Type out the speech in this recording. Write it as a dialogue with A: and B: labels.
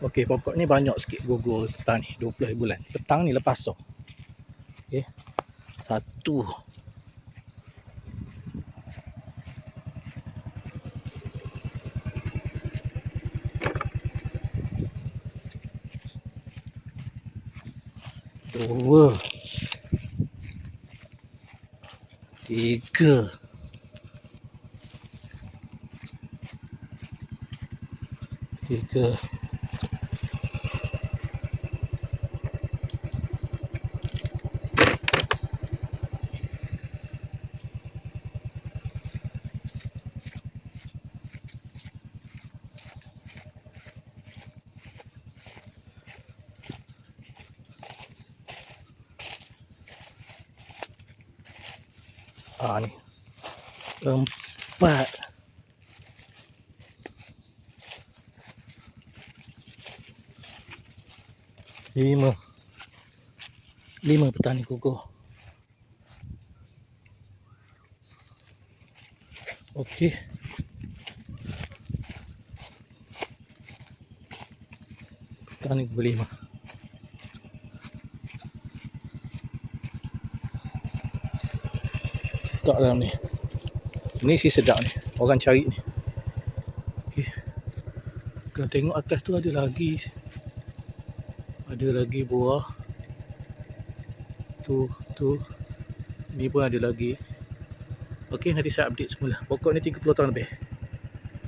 A: Okey, pokok ni banyak sikit gugur petang ni, 20 hari bulan. Petang ni lepas tu. Okey. Satu. Dua. Tiga. Tiga. Ni. Empat. Lima. Lima petang ni gugur. Okey. Petang ni gugur 5. Tak dalam ni. Ni si sedap ni. Orang cari ni. Okey. Kalau tengok atas tu ada lagi. Ada lagi buah. Tu. Ni pun ada lagi. Okey, nanti saya update semula. Pokok ni 30 tahun lebih.